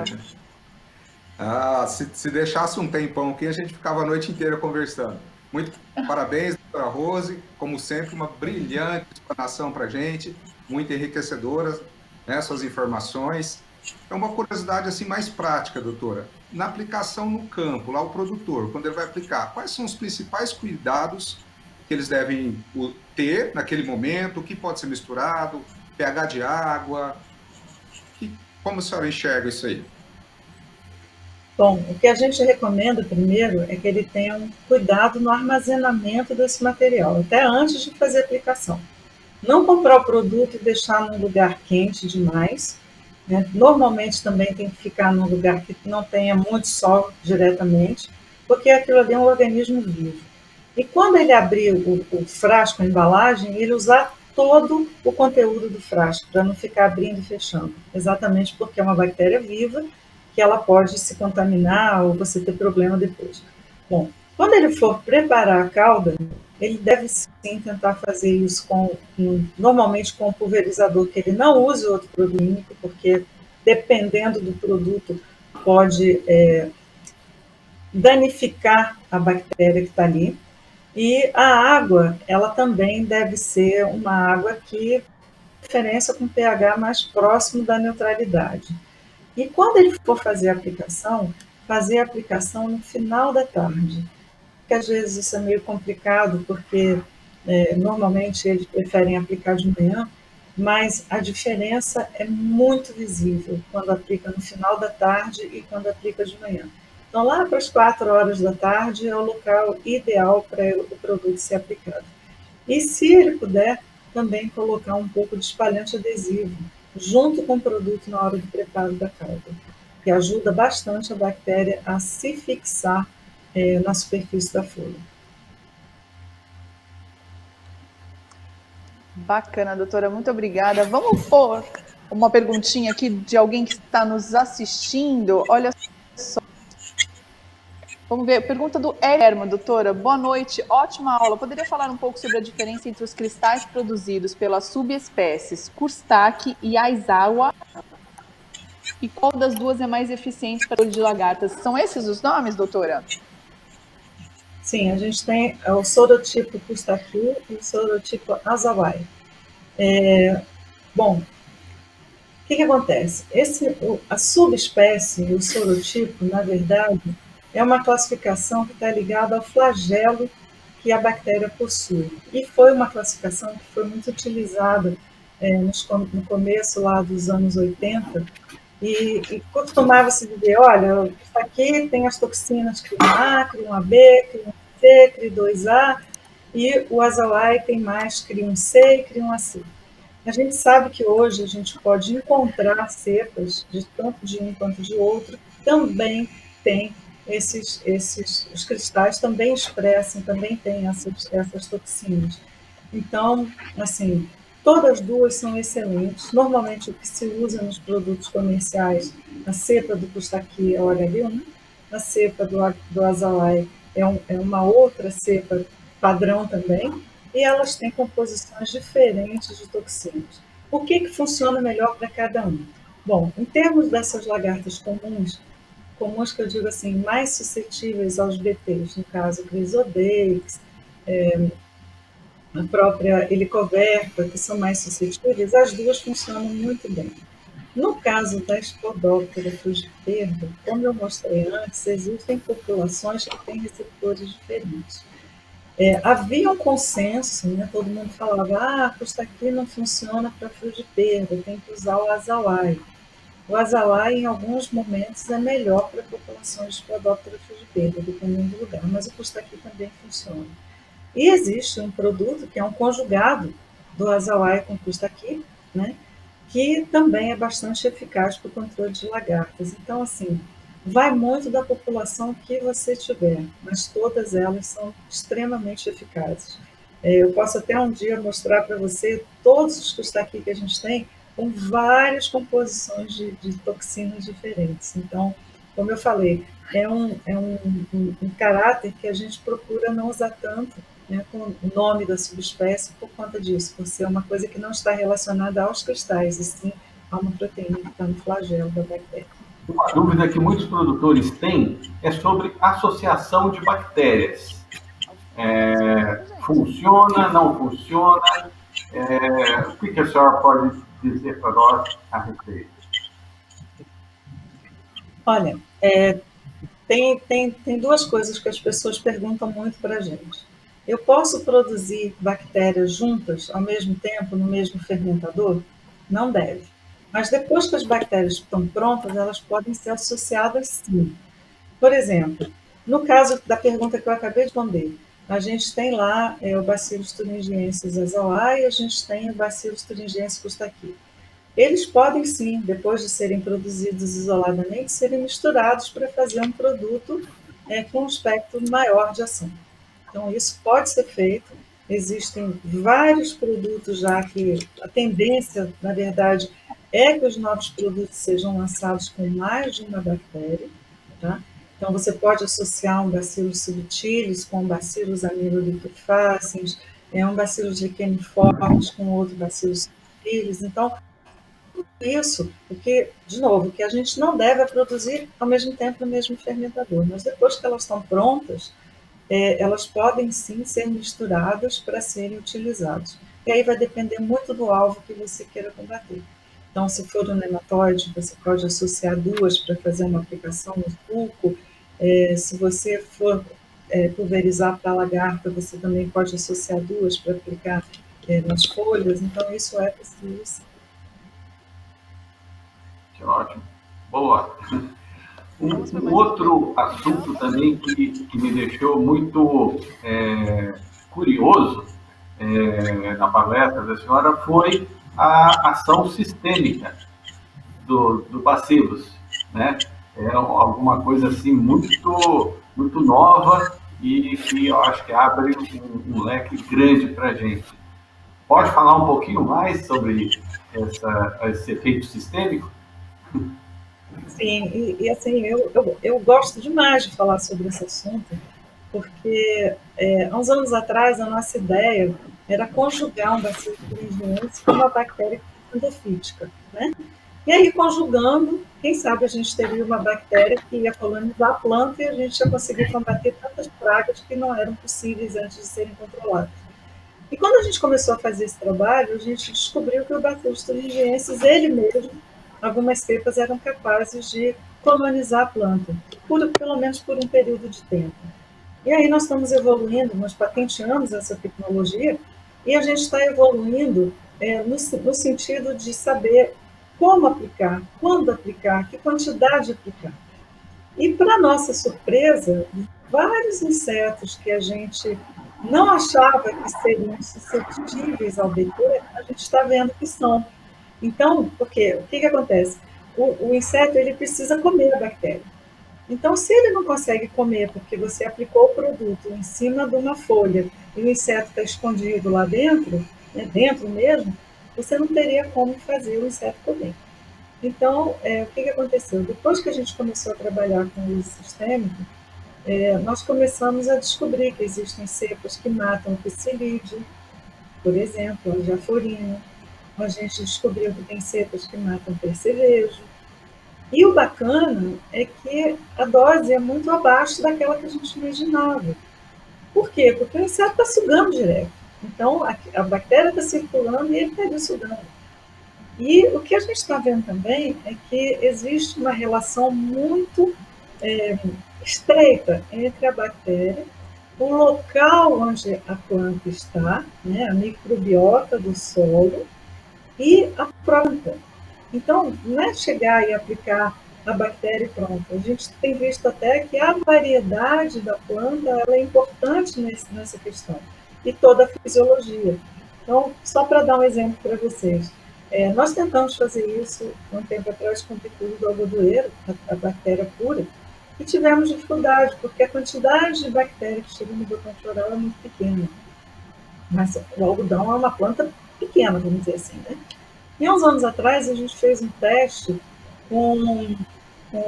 Se deixasse um tempão aqui, a gente ficava a noite inteira conversando. Muito parabéns, doutora Rose. Como sempre, uma brilhante explanação para a gente, muito enriquecedora, né, suas informações. É uma curiosidade assim mais prática, doutora. Na aplicação no campo, lá o produtor, quando ele vai aplicar, quais são os principais cuidados que eles devem ter naquele momento? O que pode ser misturado? pH de água? Como a senhora enxerga isso aí? Bom, o que a gente recomenda primeiro é que ele tenha um cuidado no armazenamento desse material, até antes de fazer a aplicação. Não comprar o produto e deixar num lugar quente demais, né? Normalmente também tem que ficar num lugar que não tenha muito sol diretamente, porque aquilo ali é um organismo vivo. E quando ele abrir o frasco, a embalagem, ele usar todo o conteúdo do frasco, para não ficar abrindo e fechando, exatamente porque é uma bactéria viva que ela pode se contaminar ou você ter problema depois. Bom, quando ele for preparar a calda, ele deve sim tentar fazer isso normalmente com um pulverizador, que ele não use outro produto químico, porque dependendo do produto pode danificar a bactéria que está ali. E a água, ela também deve ser uma água que referência com pH mais próximo da neutralidade. E quando ele for fazer a aplicação no final da tarde. Porque às vezes isso é meio complicado, porque normalmente eles preferem aplicar de manhã, mas a diferença é muito visível quando aplica no final da tarde e quando aplica de manhã. Então, lá para as 4 horas da tarde é o local ideal para o produto ser aplicado. E se ele puder, também colocar um pouco de espalhante adesivo junto com o produto na hora do preparo da calda, que ajuda bastante a bactéria a se fixar na superfície da folha. Bacana, doutora, muito obrigada. Vamos pôr uma perguntinha aqui de alguém que está nos assistindo. Olha só. Vamos ver, pergunta do Hermo, doutora. Boa noite, ótima aula. Poderia falar um pouco sobre a diferença entre os cristais produzidos pelas subespécies Kustaki e Aizawa? E qual das duas é mais eficiente para o olho de lagartas? São esses os nomes, doutora? Sim, a gente tem o sorotipo Kustaki e o sorotipo Azawai. Bom, o que acontece? A subespécie, o sorotipo, na verdade, é uma classificação que está ligada ao flagelo que a bactéria possui. E foi uma classificação que foi muito utilizada no começo lá dos anos 80, e costumava-se dizer, olha, isso aqui tem as toxinas CRI1A, CRI1AB, CRI1C, CRI2A, e o Azalai tem mais CRI1C e CRI1AC. A gente sabe que hoje a gente pode encontrar cepas, de tanto de um quanto de outro, também tem os cristais também expressam, também têm essas toxinas. Então, assim, todas duas são excelentes. Normalmente o que se usa nos produtos comerciais, a cepa do Custaqui é o HB1, né? A cepa do Azalai é uma outra cepa padrão também, e elas têm composições diferentes de toxinas. O que funciona melhor para cada um? Bom, em termos dessas lagartas comuns que eu digo assim, mais suscetíveis aos BTs, no caso, Chrysodex, a própria helicoverpa, que são mais suscetíveis, as duas funcionam muito bem. No caso da Spodoptera frugiperda, como eu mostrei antes, existem populações que têm receptores diferentes. Havia um consenso, né, todo mundo falava, Custaqui não funciona para frugiperda, tem que usar o Azalai. O Azalai, em alguns momentos, é melhor para populações de Spodoptera frugiperda, dependendo do lugar, mas o Custaqui também funciona. E existe um produto que é um conjugado do Azalai com Custaqui, né, que também é bastante eficaz para o controle de lagartas. Então, assim, vai muito da população que você tiver, mas todas elas são extremamente eficazes. Eu posso até um dia mostrar para você todos os Custaqui que a gente tem, com várias composições de toxinas diferentes. Então, como eu falei, é um caráter que a gente procura não usar tanto, né, com o nome da subespécie por conta disso, por ser uma coisa que não está relacionada aos cristais, e sim a uma proteína que está no flagelo da bactéria. Uma dúvida que muitos produtores têm é sobre associação de bactérias. Funciona, não funciona? O que a senhora pode dizer para nós a respeito? Olha, tem duas coisas que as pessoas perguntam muito para a gente. Eu posso produzir bactérias juntas ao mesmo tempo no mesmo fermentador? Não deve. Mas depois que as bactérias estão prontas, elas podem ser associadas sim. Por exemplo, no caso da pergunta que eu acabei de responder, a gente tem lá o Bacillus thuringiensis azalai e a gente tem o Bacillus thuringiensis custaqui. Eles podem sim, depois de serem produzidos isoladamente, serem misturados para fazer um produto com um espectro maior de ação. Então, isso pode ser feito. Existem vários produtos já que a tendência, na verdade, é que os novos produtos sejam lançados com mais de uma bactéria, tá? Então, você pode associar um Bacillus subtilis com um Bacillus aminoliquefaciens, um Bacillus licheniformis com outro Bacillus subtilis. Então, isso, porque, de novo, que a gente não deve produzir ao mesmo tempo no mesmo fermentador, mas depois que elas estão prontas, elas podem sim ser misturadas para serem utilizadas. E aí vai depender muito do alvo que você queira combater. Então, se for um nematóide, você pode associar duas para fazer uma aplicação no sulco. Se você for pulverizar para lagarta, você também pode associar duas para aplicar nas folhas. Então, isso é possível sim. Que ótimo. Boa. Um outro assunto também que me deixou muito curioso na palestra da senhora foi a ação sistêmica do Bacillus, né? É alguma coisa assim muito nova e que eu acho que abre um leque grande para a gente. Pode falar um pouquinho mais sobre esse efeito sistêmico? Sim, e assim, eu gosto demais de falar sobre esse assunto, porque há uns anos atrás a nossa ideia era conjugar um Bacillus thuringiensis com uma bactéria endofítica, né? E aí, conjugando, quem sabe a gente teria uma bactéria que ia colonizar a planta e a gente ia conseguir combater tantas pragas que não eram possíveis antes de serem controladas. E quando a gente começou a fazer esse trabalho, a gente descobriu que o Bacillus thuringiensis, ele mesmo, algumas cepas eram capazes de colonizar a planta, pelo menos por um período de tempo. E aí nós estamos evoluindo, nós patenteamos essa tecnologia e a gente está evoluindo no sentido de saber como aplicar, quando aplicar, que quantidade aplicar. E, para nossa surpresa, vários insetos que a gente não achava que seriam suscetíveis ao BT, a gente está vendo que são. Então, porque o que acontece? O inseto ele precisa comer a bactéria. Então, se ele não consegue comer porque você aplicou o produto em cima de uma folha e o inseto está escondido lá dentro, né, dentro mesmo, você não teria como fazer o inseto comer. Então, o que aconteceu? Depois que a gente começou a trabalhar com o uso sistêmico, nós começamos a descobrir que existem cepas que matam o psilídeo, por exemplo, a jaforina. A gente descobriu que tem cepas que matam o percevejo. E o bacana é que a dose é muito abaixo daquela que a gente imaginava. Por quê? Porque o inseto está sugando direto. Então, a bactéria está circulando e ele está ali sugando. E o que a gente está vendo também é que existe uma relação muito estreita entre a bactéria, o local onde a planta está, né, a microbiota do solo, e a planta. Então, não é chegar e aplicar a bactéria e pronto. A gente tem visto até que a variedade da planta ela é importante nessa questão, e toda a fisiologia. Então, só para dar um exemplo para vocês, nós tentamos fazer isso um tempo atrás com o picudo do algodoeiro, a bactéria pura, e tivemos dificuldade, porque a quantidade de bactérias que chega no botão floral é muito pequena. Mas o algodão é uma planta pequena, vamos dizer assim, né? E há uns anos atrás, a gente fez um teste com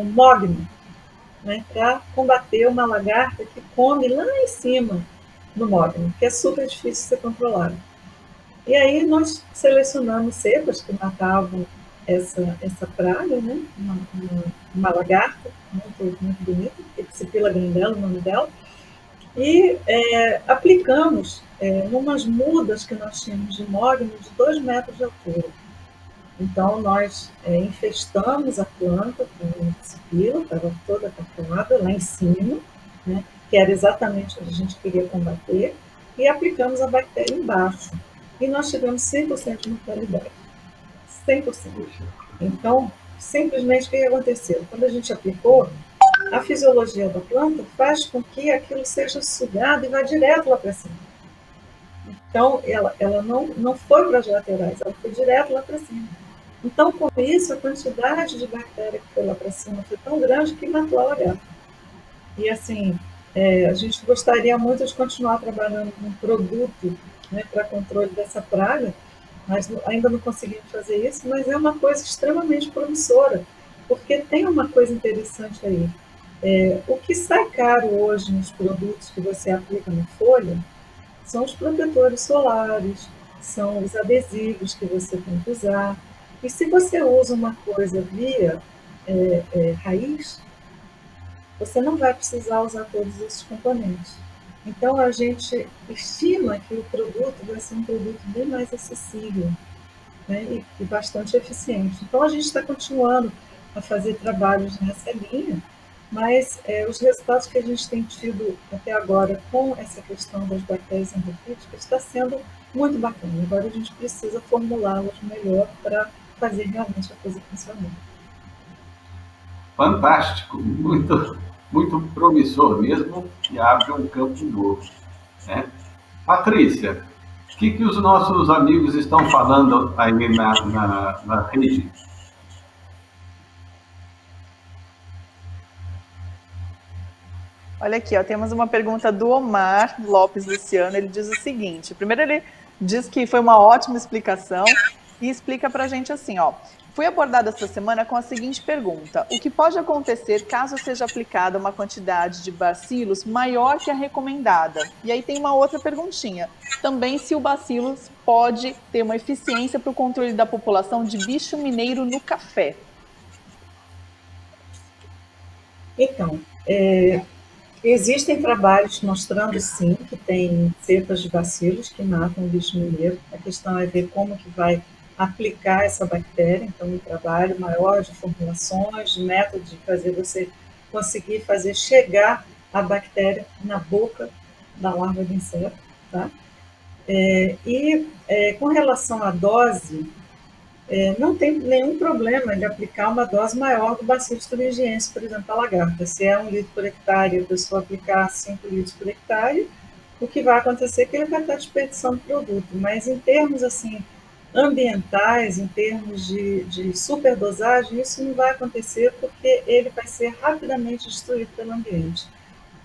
mogno, né, para combater uma lagarta que come lá em cima do mogno, que é super difícil de ser controlado. E aí nós selecionamos cepas que matavam essa praga, né, uma lagarta muito, muito bonita, Epsipila grandela, o nome dela, e aplicamos numas mudas que nós tínhamos de mogno de 2 metros de altura. Então, nós infestamos a planta com epsipila, estava toda tatuada lá em cima, né, que era exatamente onde a gente queria combater, e aplicamos a bactéria embaixo. E nós tivemos 100% de mortalidade. 100%. Então, simplesmente o que aconteceu? Quando a gente aplicou, a fisiologia da planta faz com que aquilo seja sugado e vá direto lá para cima. Então, ela não foi para as laterais, ela foi direto lá para cima. Então, com isso, a quantidade de bactéria que foi lá para cima foi tão grande que matou a lagarta. E, assim, a gente gostaria muito de continuar trabalhando num produto, né, para controle dessa praga, mas ainda não conseguimos fazer isso, mas é uma coisa extremamente promissora, porque tem uma coisa interessante aí. O que sai caro hoje nos produtos que você aplica na folha são os protetores solares, são os adesivos que você tem que usar. E se você usa uma coisa via raiz, você não vai precisar usar todos esses componentes. Então, a gente estima que o produto vai ser um produto bem mais acessível, né, e bastante eficiente. Então, a gente está continuando a fazer trabalhos nessa linha, mas os resultados que a gente tem tido até agora com essa questão das bactérias endofíticas está sendo muito bacana. Agora a gente precisa formulá-las melhor para fazer realmente a coisa funcionar. Fantástico, muito, muito promissor mesmo, e abre um campo novo, né? Patrícia, o que os nossos amigos estão falando aí na rede? Olha aqui, ó, temos uma pergunta do Omar Lopes Luciano. Ele diz o seguinte: primeiro, ele diz que foi uma ótima explicação e explica para a gente assim, ó. Fui abordada esta semana com a seguinte pergunta: o que pode acontecer caso seja aplicada uma quantidade de bacilos maior que a recomendada? E aí tem uma outra perguntinha, também se o bacilos pode ter uma eficiência para o controle da população de bicho mineiro no café. Então, existem trabalhos mostrando, sim, que tem cepas de bacilos que matam o bicho mineiro. A questão é ver como que vai aplicar essa bactéria. Então, um trabalho maior de formulações, de método de fazer você conseguir fazer chegar a bactéria na boca da larva de inseto, tá? Com relação à dose, não tem nenhum problema de aplicar uma dose maior do Bacillus thuringiensis, por exemplo, a lagarta. Se é 1 litro por hectare, a pessoa aplicar 5 litros por hectare, o que vai acontecer é que ele vai estar desperdiçando produto. Mas em termos assim ambientais, em termos de superdosagem, isso não vai acontecer porque ele vai ser rapidamente destruído pelo ambiente.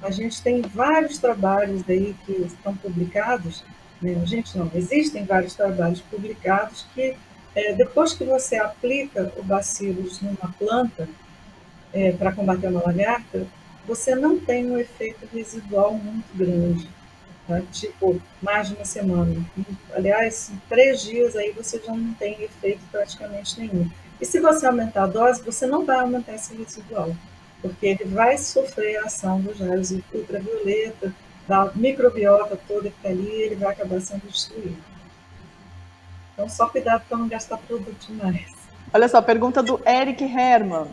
A gente tem vários trabalhos aí que estão publicados, né? A gente não, existem vários trabalhos publicados que depois que você aplica o bacillus numa planta para combater uma lagarta, você não tem um efeito residual muito grande. Tá? Tipo, mais de uma semana. Aliás, em 3 dias aí você já não tem efeito praticamente nenhum. E se você aumentar a dose, você não vai aumentar esse residual, porque ele vai sofrer a ação dos raios ultravioleta, da microbiota toda que está ali, ele vai acabar sendo destruído. Então, só cuidado para não gastar produto demais. Olha só, pergunta do Eric Herman.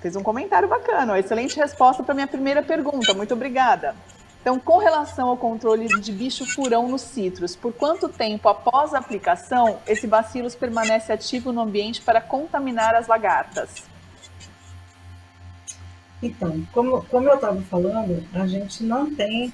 Fez um comentário bacana, excelente resposta para minha primeira pergunta, muito obrigada. Então, com relação ao controle de bicho-furão nos citros, por quanto tempo após a aplicação esse bacillus permanece ativo no ambiente para contaminar as lagartas? Então, como eu estava falando, a gente não tem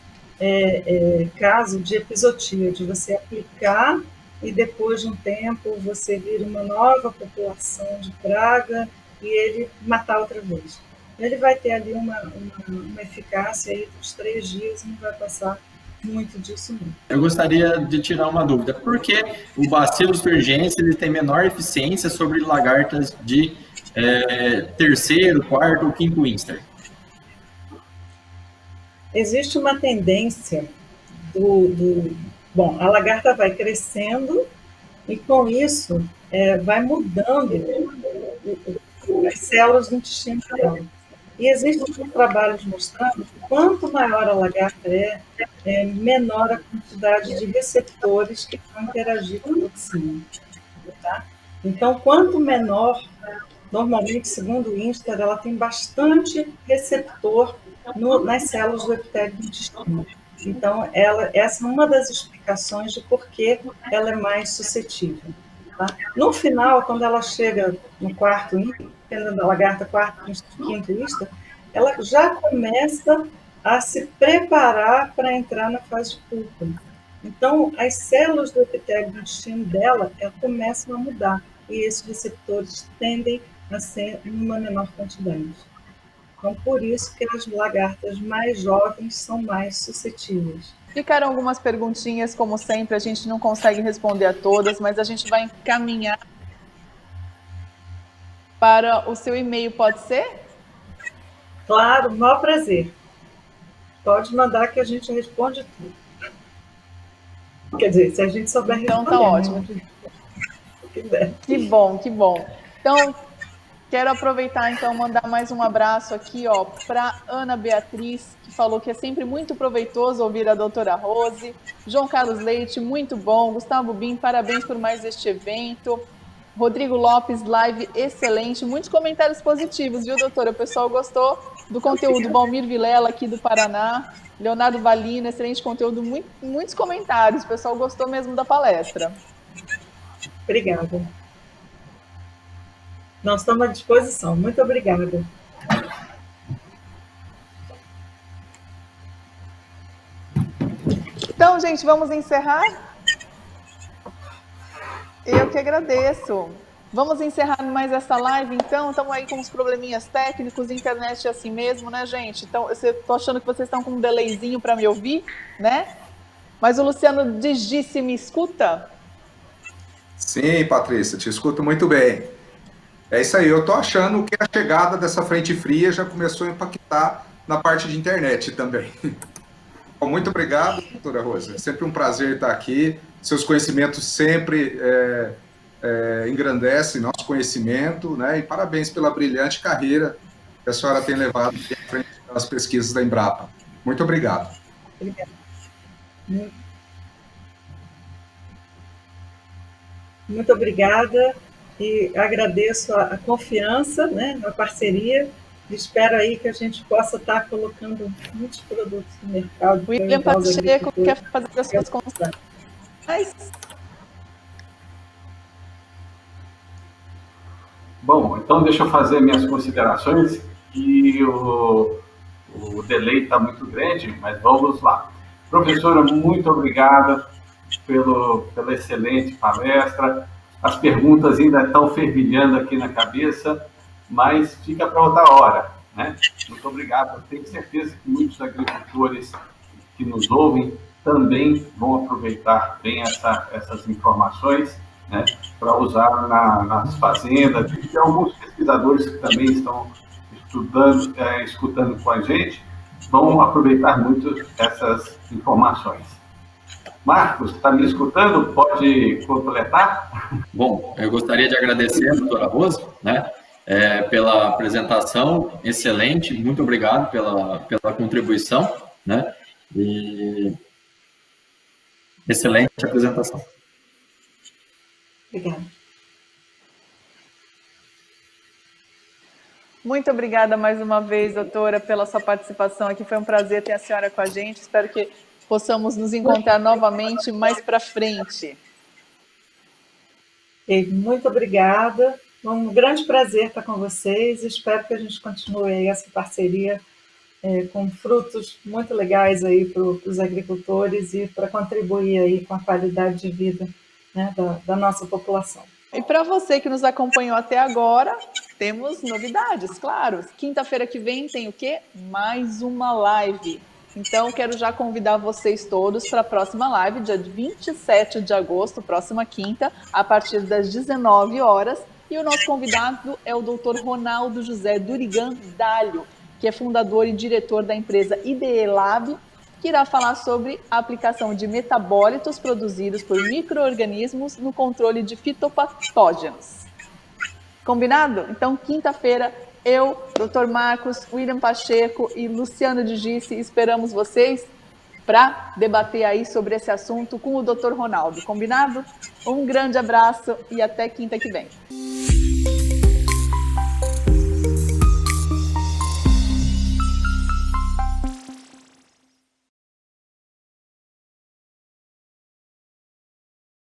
caso de epizotia, de você aplicar e depois de um tempo você vir uma nova população de praga e ele matar outra vez. Ele vai ter ali uma eficácia aí dos 3 dias e não vai passar muito disso não. Eu gostaria de tirar uma dúvida. Por que o Bacillus thuringiensis ele tem menor eficiência sobre lagartas de terceiro, quarto ou quinto Inster? Existe uma tendência Bom, a lagarta vai crescendo e com isso vai mudando as células do intestino dela. E existem trabalhos mostrando que quanto maior a lagarta menor a quantidade de receptores que vão interagir com a toxina. Tá? Então, quanto menor, normalmente, segundo o Inster, ela tem bastante receptor nas células do epitélio do intestino. Então, essa é uma das explicações de por que ela é mais suscetível. Tá? No final, quando ela chega no quarto Inster, da lagarta quarto, quinto Inster, ela já começa a se preparar para entrar na fase de pulpa. Então, as células do epitélio do intestino dela começam a mudar e esses receptores tendem a ser em uma menor quantidade. Então, por isso que as lagartas mais jovens são mais suscetíveis. Ficaram algumas perguntinhas, como sempre, a gente não consegue responder a todas, mas a gente vai encaminhar para o seu e-mail, pode ser? Claro, o maior prazer. Pode mandar que a gente responde tudo. Quer dizer, se a gente souber responder. Então tá ótimo. Que bom, que bom. Então, quero aproveitar então mandar mais um abraço aqui, para Ana Beatriz, que falou que é sempre muito proveitoso ouvir a doutora Rose. João Carlos Leite, muito bom. Gustavo Bim, parabéns por mais este evento. Rodrigo Lopes, live excelente. Muitos comentários positivos, viu, doutora? O pessoal gostou do conteúdo. Valmir Vilela, aqui do Paraná. Leonardo Valina, excelente conteúdo. Muitos comentários. O pessoal gostou mesmo da palestra. Obrigada. Nós estamos à disposição. Muito obrigada. Então, gente, vamos encerrar? Eu que agradeço. Vamos encerrar mais essa live, então. Estamos aí com uns probleminhas técnicos, internet é assim mesmo, né, gente? Então, eu estou achando que vocês estão com um delayzinho para me ouvir, né? Mas o Luciano disse, me escuta? Sim, Patrícia, te escuto muito bem. É isso aí, eu estou achando que a chegada dessa frente fria já começou a impactar na parte de internet também. Bom, muito obrigado, doutora Rosa. É sempre um prazer estar aqui. Seus conhecimentos sempre engrandecem nosso conhecimento, né? E parabéns pela brilhante carreira que a senhora tem levado à frente das pesquisas da Embrapa. Muito obrigado. Obrigada. Muito obrigada e agradeço a confiança, né, a parceria. Espero aí que a gente possa estar colocando muitos produtos no mercado. William Pacheco quer fazer as suas considerações. Bom, então deixa eu fazer minhas considerações, que o delay está muito grande, mas vamos lá. Professora, muito obrigada pela excelente palestra. As perguntas ainda estão fervilhando aqui na cabeça, mas fica para outra hora, né? Muito obrigado. Tenho certeza que muitos agricultores que nos ouvem também vão aproveitar bem essas informações, né, para usar nas fazendas. E alguns pesquisadores que também estão escutando com a gente, vão aproveitar muito essas informações. Marcos, está me escutando? Pode completar? Bom, eu gostaria de agradecer a doutora Rose, né, pela apresentação excelente, muito obrigado pela contribuição, né, e excelente apresentação. Obrigada. Muito obrigada mais uma vez, doutora, pela sua participação aqui. Foi um prazer ter a senhora com a gente. Espero que possamos nos encontrar novamente mais para frente. Muito obrigada. Um grande prazer estar com vocês. Espero que a gente continue aí essa parceria com frutos muito legais aí para os agricultores e para contribuir aí com a qualidade de vida, né, da nossa população. E para você que nos acompanhou até agora, temos novidades, claro. Quinta-feira que vem tem o quê? Mais uma live. Então, quero já convidar vocês todos para a próxima live, dia 27 de agosto, próxima quinta, a partir das 19 horas. E o nosso convidado é o Dr. Ronaldo José Durigan Dalho, que é fundador e diretor da empresa IDE Lab, que irá falar sobre a aplicação de metabólitos produzidos por micro-organismos no controle de fitopatógenos. Combinado? Então, quinta-feira, eu, Dr. Marcos, William Pacheco e Luciano de Gisse esperamos vocês para debater aí sobre esse assunto com o Dr. Ronaldo. Combinado? Um grande abraço e até quinta que vem.